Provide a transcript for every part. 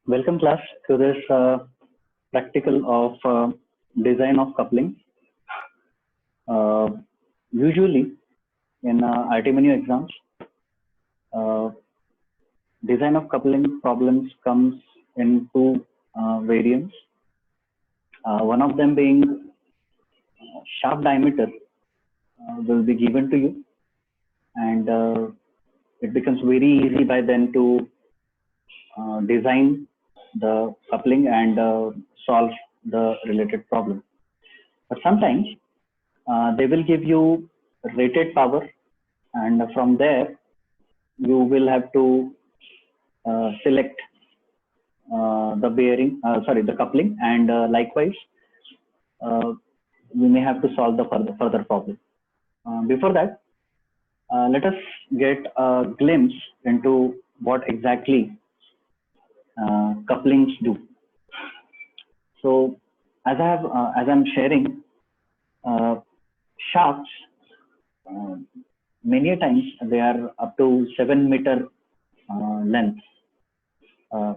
Welcome class to this practical of design of coupling. Uh, Usually in RT menu exams, uh, design of coupling problems comes in two variants. One of them being shaft diameter will be given to you, and it becomes very easy by then to design the coupling and solve the related problem. But sometimes they will give you rated power, and from there you will have to select the coupling, and likewise you may have to solve the further problem. Before that, let us get a glimpse into what exactly couplings do. So, as I'm sharing, uh, shafts, uh, many a times they are up to 7 meter length. Uh,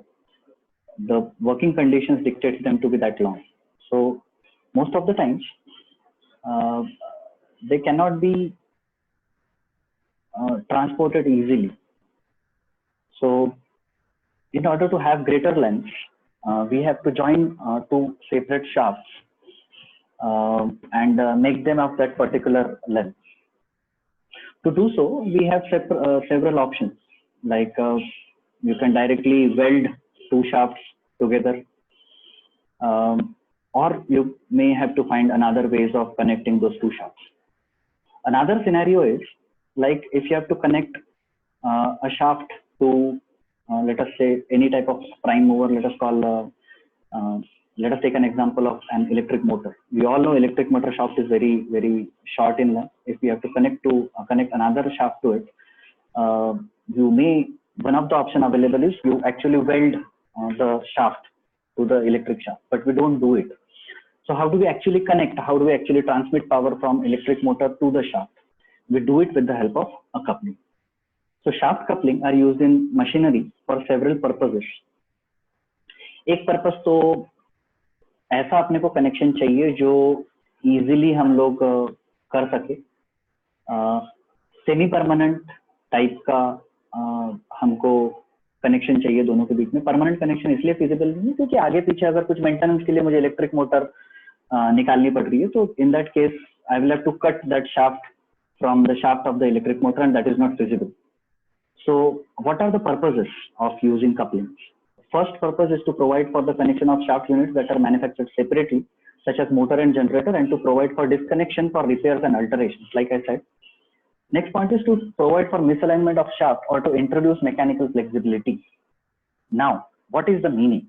the working conditions dictate them to be that long. So most of the times uh, they cannot be transported easily. So in order to have greater length, we have to join two separate shafts and make them of that particular length. To do so, we have several options, like you can directly weld two shafts together, or you may have to find another ways of connecting those two shafts. Another scenario is like if you have to connect a shaft to, let us say, any type of prime mover. Let us take an example of an electric motor. We all know electric motor shaft is very short in length. If we have to connect another shaft to it, you may one of the option available is you actually weld the shaft to the electric shaft, but we don't do it. So how do we actually connect? How do we actually transmit power from electric motor to the shaft? We do it with the help of a coupling. So shaft coupling are used in machinery for several purposes. एक purpose तो ऐसा अपने को connection चाहिए जो easily हम लोग कर सके. सेमी परमानेंट टाइप का हमको कनेक्शन चाहिए दोनों के बीच में. परमानेंट कनेक्शन इसलिए फिजिबल नहीं है क्योंकि आगे पीछे अगर कुछ मेंटेनेंस के लिए मुझे इलेक्ट्रिक मोटर निकालनी पड़ रही है, तो in that case I will have to cut that shaft from the shaft of the electric motor, and that is not feasible. So what are the purposes of using couplings? First purpose is to provide for the connection of shaft units that are manufactured separately, such as motor and generator, and to provide for disconnection for repairs and alterations, like I said. Next point is to provide for misalignment of shaft or to introduce mechanical flexibility. Now, what is the meaning?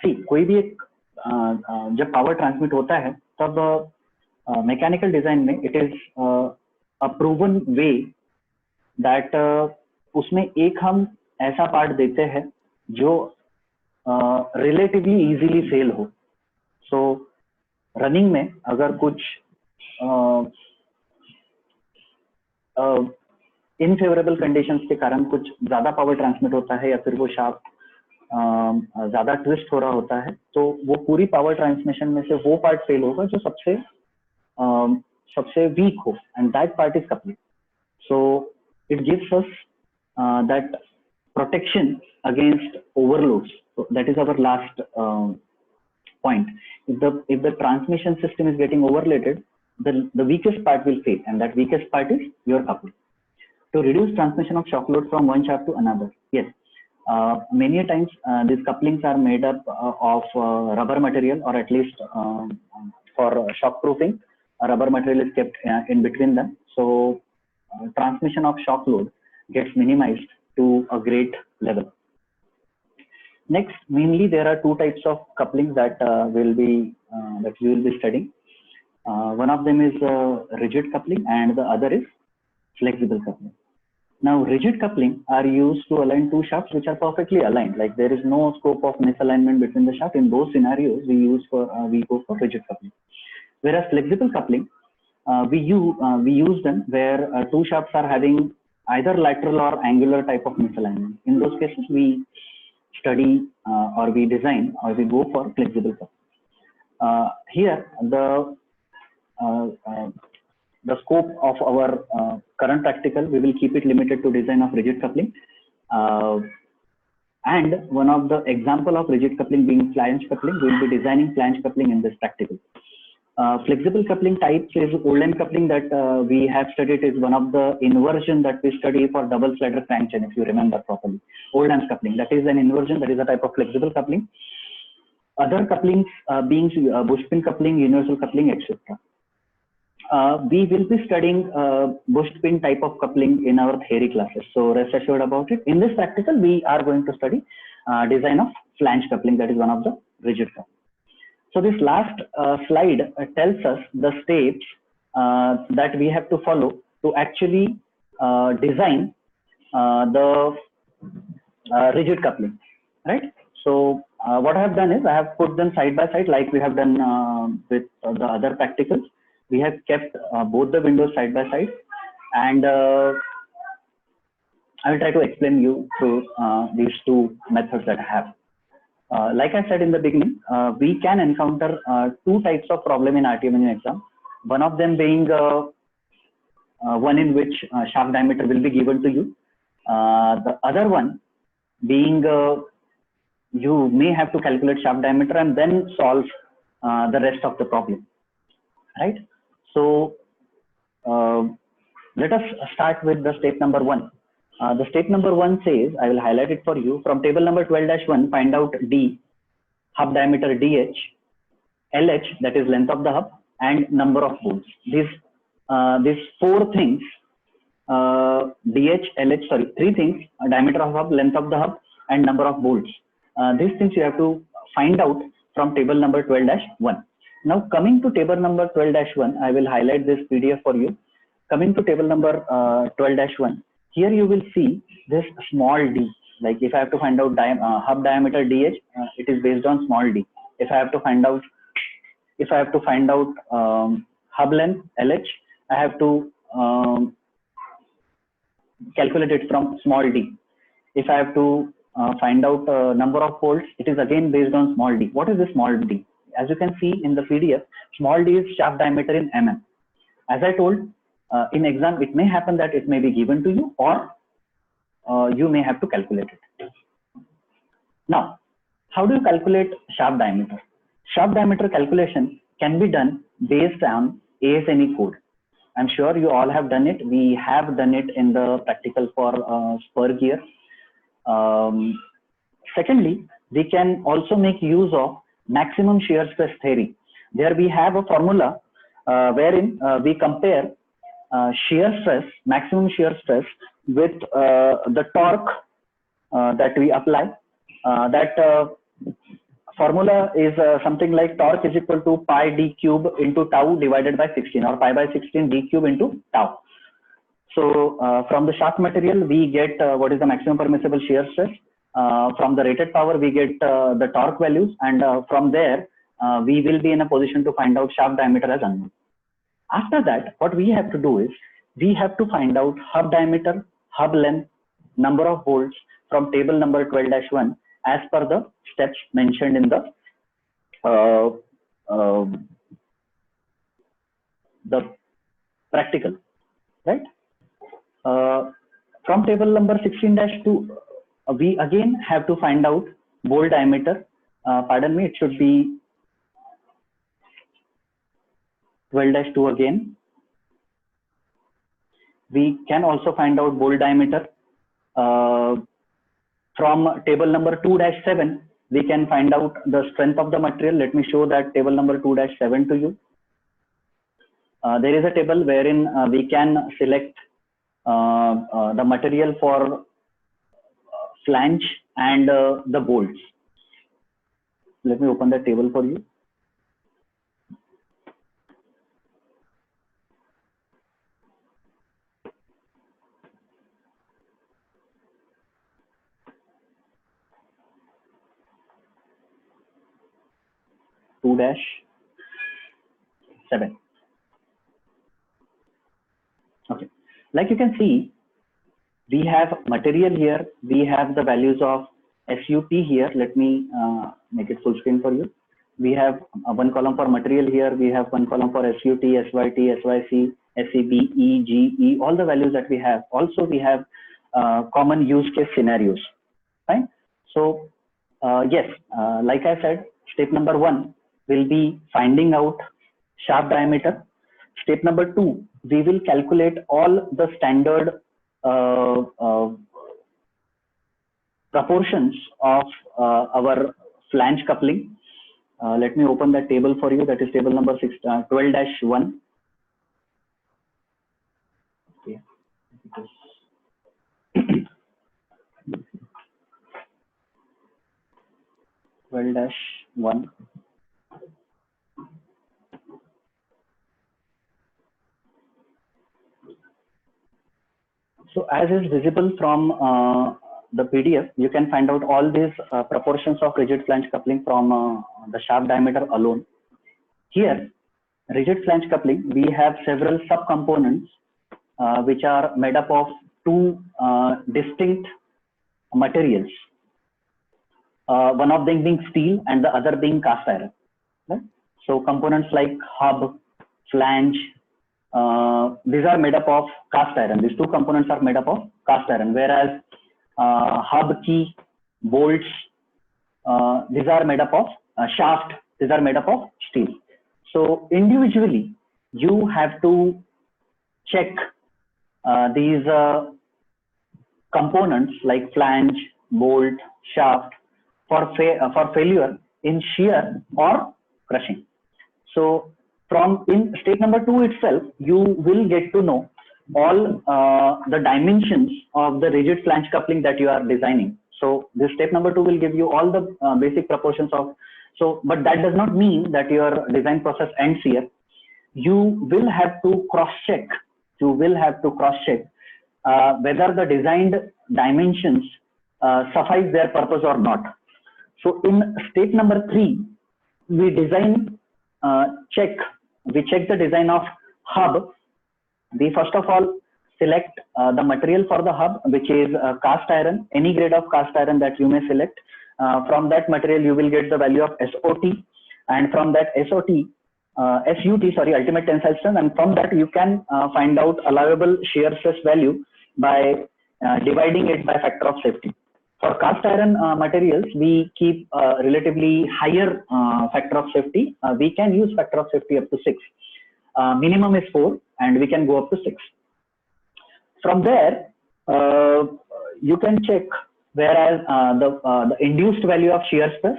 See, कोई भी एक जब power transmit होता है तब mechanical design में it is a proven way that उसमें एक हम ऐसा पार्ट देते हैं जो रिलेटिवली इजीली सेल हो. सो रनिंग में अगर कुछ इनफेवरेबल कंडीशंस के कारण कुछ ज्यादा पावर ट्रांसमिट होता है या फिर वो शाफ्ट ज्यादा ट्विस्ट हो रहा होता है, तो वो पूरी पावर ट्रांसमिशन में से वो पार्ट फेल होगा जो सबसे वीक हो, and that part is coupling. So it gives us that protection against overloads. So that is our last point. If the transmission system is getting overloaded, the weakest part will fail, and that weakest part is your coupling. To reduce transmission of shock load from one shaft to another, yes, many times these couplings are made up of rubber material, or at least for shock proofing, a rubber material is kept in between them, so transmission of shock load gets minimized to a great level. Next, mainly there are two types of couplings that we will be studying. One of them is rigid coupling, and the other is flexible coupling. Now, rigid coupling are used to align two shafts which are perfectly aligned, like there is no scope of misalignment between the shaft. In those scenarios, we go for rigid coupling. Whereas flexible coupling, we use them where two shafts are having either lateral or angular type of misalignment. In those cases, we study or we design or we go for flexible coupling. Here, the scope of our current practical, we will keep it limited to design of rigid coupling. And one of the example of rigid coupling being flange coupling, we will be designing flange coupling in this practical. Flexible coupling types is Oldham coupling that we have studied is one of the inversion that we study for double slider crank chain, if you remember properly. Oldham coupling, that is an inversion, that is a type of flexible coupling. Other couplings being bush pin coupling, universal coupling, etc. We will be studying bush pin type of coupling in our theory classes. So rest assured about it. In this practical, we are going to study design of flange coupling, that is one of the rigid coupling. So this last slide tells us the steps that we have to follow to actually design the rigid coupling, right? So what I have done is I have put them side by side like we have done with the other practicals. We have kept both the windows side by side, and I will try to explain you through these two methods that I have. Like I said in the beginning, we can encounter two types of problem in RTM engine exam. One of them being one in which shaft diameter will be given to you. The other one being you may have to calculate shaft diameter and then solve the rest of the problem, right? So let us start with the step number one. The step number one says, I will highlight it for you. From table number 12-1, find out D, hub diameter DH, LH, that is length of the hub, and number of bolts. These four things, DH, LH, sorry, three things, diameter of hub, length of the hub, and number of bolts. These things you have to find out from table number 12-1. Now coming to table number 12-1, I will highlight this PDF for you. Coming to table number 12-1, here you will see this small d. Like if I have to find out hub diameter DH, it is based on small d. If I have to find out hub length LH, I have to calculate it from small d. If I have to find out number of bolts, it is again based on small d. What is this small d? As you can see in the PDF, small d is shaft diameter in mm. As I told, in exam, it may happen that it may be given to you or you may have to calculate it. Now, how do you calculate shaft diameter? Shaft diameter calculation can be done based on ASME code. I'm sure you all have done it. We have done it in the practical for spur gear. Secondly, we can also make use of maximum shear stress theory. There we have a formula wherein we compare shear stress, maximum shear stress with the torque that we apply. That formula is something like torque is equal to pi d cube into tau divided by 16, or pi by 16 d cube into tau. So from the shaft material, we get what is the maximum permissible shear stress. From the rated power, we get the torque values, and from there, we will be in a position to find out shaft diameter as unknown. After that, what we have to do is, we have to find out hub diameter, hub length, number of bolts from table number 12-1 as per the steps mentioned in the practical, right? From table number 16-2, we again have to find out bolt diameter. Pardon me, it should be 12-2 again. We can also find out bolt diameter. From table number 2-7, we can find out the strength of the material. Let me show that table number 2-7 to you. There is a table wherein we can select the material for flange and the bolts. Let me open the table for you. -7. Okay, like you can see, we have material here. We have the values of SUT here. Let me make it full screen for you. We have one column for material here. We have one column for SUT, SYT, SYC, SEB, E, G, E, all the values that we have. Also, we have common use case scenarios, right? So, yes, like I said, step number 1 will be finding out shaft diameter. Step number 2, we will calculate all the standard proportions of our flange coupling. Let me open that table for you. That is table number 12-1. Okay. 12-1. So as is visible from the PDF, you can find out all these proportions of rigid flange coupling from the shaft diameter alone. Here, rigid flange coupling, we have several subcomponents which are made up of two distinct materials. One of them being steel and the other being cast iron. Right? So components like hub, flange, these are made up of cast iron. These two components are made up of cast iron, whereas hub, key, bolts, these are made up of shaft, these are made up of steel. So individually, you have to check these components like flange, bolt, shaft for failure in shear or crushing. So from in step number 2 itself, you will get to know all the dimensions of the rigid flange coupling that you are designing. So this step number 2 will give you all the basic proportions of. So, but that does not mean that your design process ends here. You will have to cross check. You will have to cross check whether the designed dimensions suffice their purpose or not. So in step number 3, we check the design of hub. We first of all select the material for the hub, which is cast iron, any grade of cast iron that you may select. From that material, you will get the value of SOT, and from that SUT, ultimate tensile strength, and from that you can find out allowable shear stress value by dividing it by factor of safety. For cast iron materials, we keep relatively higher factor of safety. We can use factor of safety up to 6. Minimum is 4, and we can go up to 6. From there, you can check whereas the induced value of shear stress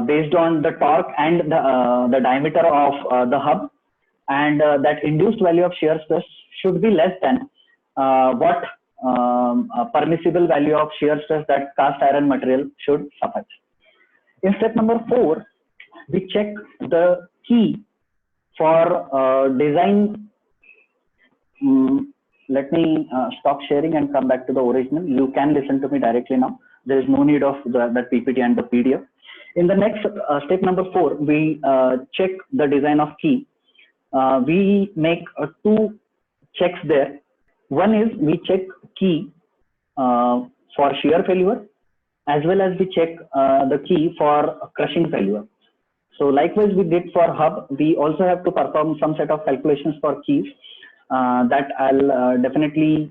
based on the torque and the diameter of the hub, and that induced value of shear stress should be less than what permissible value of shear stress that cast iron material should suffice. In step number 4, we check the key for design. Let me stop sharing and come back to the original. You can listen to me directly now. There is no need of that PPT and the PDF. In the next step number 4, we check the design of key. We make 2 checks there. One is we check key for shear failure, as well as we check the key for crushing failure. So likewise we did for hub, we also have to perform some set of calculations for keys that I'll definitely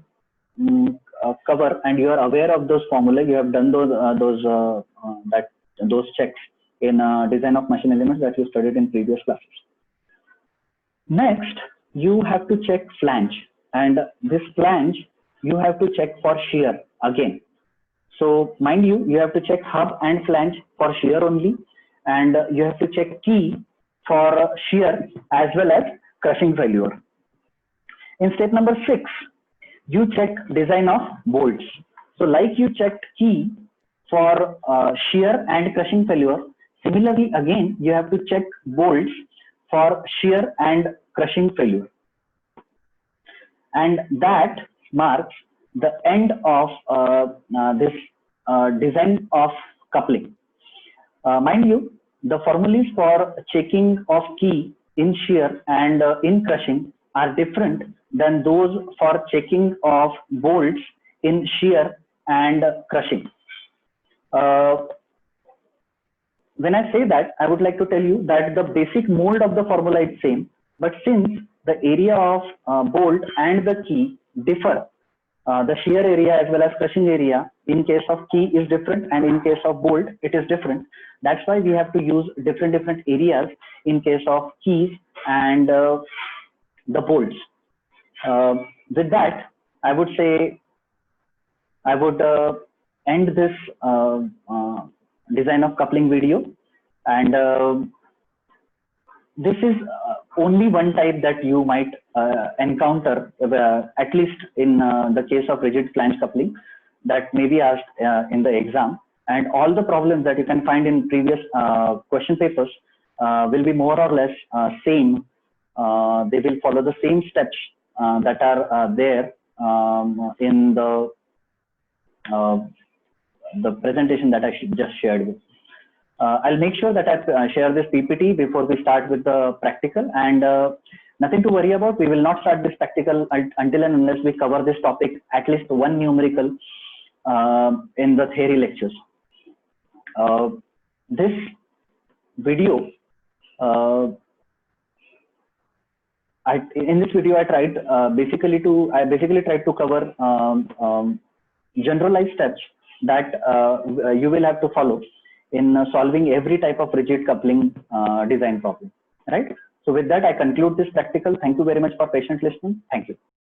cover, and you are aware of those formula. You have done those checks in design of machine elements that you studied in previous classes. Next, you have to check flange, and this flange you have to check for shear again. So mind you, you have to check hub and flange for shear only, and you have to check key for shear as well as crushing failure. In step number 6, you check design of bolts. So like you checked key for shear and crushing failure, similarly again you have to check bolts for shear and crushing failure. And that marks the end of this design of coupling. Mind you, the formulas for checking of key in shear and in crushing are different than those for checking of bolts in shear and crushing. When I say that, I would like to tell you that the basic mold of the formula is same, but since the area of bolt and the key differ, the shear area as well as crushing area in case of key is different, and in case of bolt it is different. That's why we have to use different areas in case of keys and the bolts. With that, I would say I would end this design of coupling video, and this is only one type that you might encounter, at least in the case of rigid flange coupling, that may be asked in the exam. And all the problems that you can find in previous question papers will be more or less same. They will follow the same steps that are there in the presentation that I just shared with. I'll make sure that I share this PPT before we start with the practical, and nothing to worry about. We will not start this practical until and unless we cover this topic, at least one numerical in the theory lectures. This video, in this video, I basically tried to cover generalized steps that you will have to follow in solving every type of rigid coupling design problem, right? So with that, I conclude this practical. Thank you very much for patient listening. Thank you.